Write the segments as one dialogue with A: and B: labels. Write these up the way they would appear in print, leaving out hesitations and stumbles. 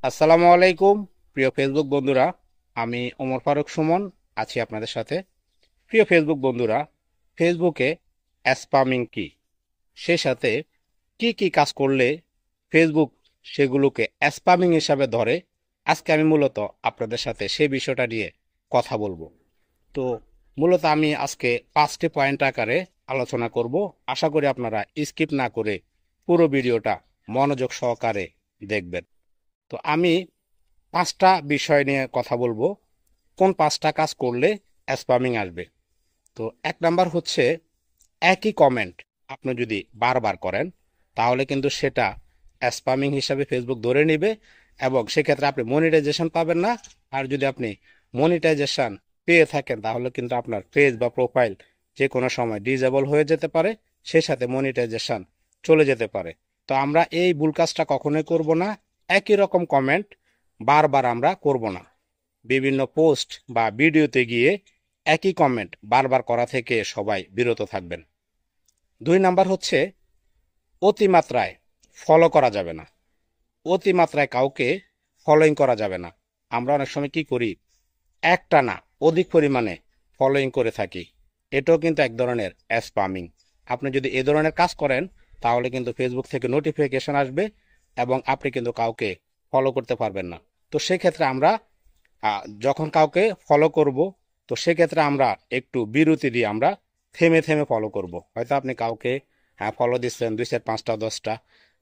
A: আসসালামু আলাইকুম প্রিয় ফেসবুক বন্ধুরা। আমি ওমর ফারুক সুমন আছি আপনাদের সাথে। প্রিয় ফেসবুক বন্ধুরা, ফেসবুকে স্প্যামিং কি, সেই সাথে কি কি কাজ করলে ফেসবুক সেগুলোকে স্প্যামিং হিসাবে ধরে, আজকে আমি মূলত আপনাদের সাথে সেই বিষয়টা নিয়ে কথা বলবো। তো মূলত আমি আজকে 5টি পয়েন্ট আকারে আলোচনা করব। আশা করি আপনারা স্কিপ না করে পুরো ভিডিওটা মনোযোগ সহকারে দেখবেন। তো আমি 5টা বিষয় নিয়ে কথা বলবো, কোন 5টা কাজ করলে স্প্যামিং আসবে। তো 1 নাম্বার হচ্ছে, একই কমেন্ট আপনি যদি বারবার করেন তাহলে কিন্তু সেটা স্প্যামিং হিসাবে ফেসবুক ধরে নেবে এবং সেক্ষেত্রে আপনি মনিটাইজেশন পাবেন না। আর যদি আপনি মনিটাইজেশন পেয়ে থাকেন তাহলে কিন্তু আপনার পেজ বা প্রোফাইল যে কোনো সময় ডিসেবল হয়ে যেতে পারে, সেই সাথে মনিটাইজেশন চলে যেতে পারে। তো আমরা এই ভুল কাজটা কখনোই করব না। একই রকম কমেন্ট বারবার আমরা করব না। বিভিন্ন পোস্ট বা ভিডিওতে গিয়ে একই কমেন্ট বারবার করা থেকে সবাই বিরত থাকবেন। 2 নাম্বার হচ্ছে, অতিমাত্রায় ফলো করা যাবে না। অতিমাত্রায় কাউকে ফলোইং করা যাবে না। আমরা অনেক সময় কি করি, একটা না অধিক পরিমাণে ফলোইং করে থাকি। এটাও কিন্তু এক ধরনের স্প্যামিং। আপনি যদি এ ধরনের কাজ করেন তাহলে কিন্তু ফেসবুক থেকে নোটিফিকেশন আসবে এবং আপনি কিন্তু কাউকে ফলো করতে পারবেন না। তো সেক্ষেত্রে আমরা যখন কাউকে ফলো করব, তো সেক্ষেত্রে আমরা একটু বিরতি দিয়ে আমরা থেমে থেমে ফলো করব। হয়তো আপনি কাউকে ফলো দিচ্ছেন 2 4 5টা 10টা,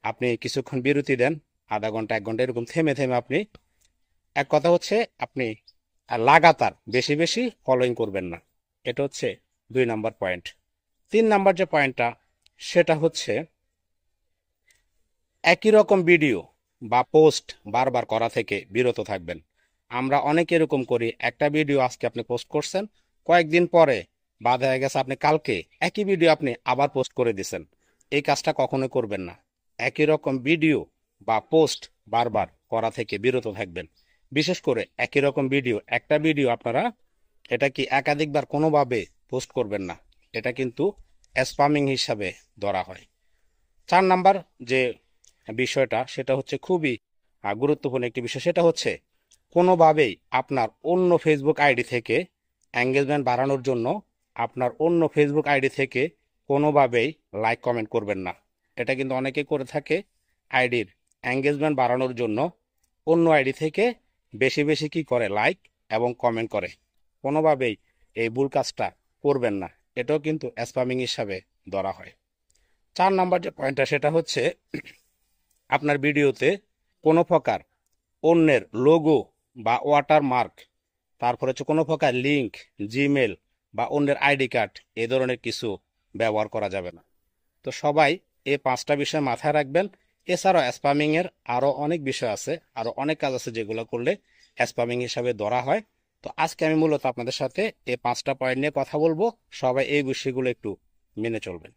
A: আপনি কিছুক্ষণ বিরতি দেন, আধা ঘন্টা 1 ঘন্টা এরকম থেমে থেমে আপনি, এক কথা হচ্ছে আপনি লাগাতার বেশি বেশি ফলোইং করবেন না। এটা হচ্ছে 2 নাম্বার পয়েন্ট। 3 নাম্বার যে পয়েন্টটা, সেটা হচ্ছে একই রকম ভিডিও বা পোস্ট বারবার করা থেকে বিরত থাকবেন। আমরা অনেকে এরকম করি, একটা ভিডিও আজকে আপনি পোস্ট করছেন, কয়েকদিন পরে বা দেখা গেছে আপনি কালকে একই ভিডিও আপনি আবার পোস্ট করে দিছেন। এই কাজটা কখনোই করবেন না। একই রকম ভিডিও বা পোস্ট বারবার করা থেকে বিরত থাকবেন। বিশেষ করে একই রকম ভিডিও, একটা ভিডিও আপনারা এটা কি একাধিকবার কোনোভাবে পোস্ট করবেন না। এটা কিন্তু স্প্যামিং হিসাবে ধরা হয়। 4 নাম্বার যে বিষয়টা, সেটা হচ্ছে খুবই গুরুত্বপূর্ণ একটি বিষয়। সেটা হচ্ছে, কোনোভাবেই আপনার অন্য ফেসবুক আইডি থেকে এঙ্গেজমেন্ট বাড়ানোর জন্য আপনার অন্য ফেসবুক আইডি থেকে কোনোভাবেই লাইক কমেন্ট করবেন না। এটা কিন্তু অনেকে করে থাকে, আইডির এঙ্গেজমেন্ট বাড়ানোর জন্য অন্য আইডি থেকে বেশি বেশি কি করে, লাইক এবং কমেন্ট করে। কোনোভাবেই এই ভুল কাজটা করবেন না। এটাও কিন্তু স্প্যামিং হিসাবে ধরা হয়। 4 নাম্বার যে পয়েন্টটা, সেটা হচ্ছে আপনার ভিডিওতে কোনো প্রকার অন্যের লোগো বা ওয়াটারমার্ক, তারপর হচ্ছে কোনো প্রকার লিংক, জিমেল বা অন্যের আইডি কার্ড, এ ধরনের কিছু ব্যবহার করা যাবে না। তো সবাই এই 5টা বিষয় মাথায় রাখবেন। এছাড়াও স্প্যামিং এর আরো অনেক বিষয় আছে, আরো অনেক কাজ আছে যেগুলো করলে স্প্যামিং হিসাবে ধরা হয়। তো আজকে আমি মূলত আপনাদের সাথে এই 5টা পয়েন্ট নিয়ে কথা বলবো। সবাই এই বিষয়গুলো একটু মেনে চলবেন।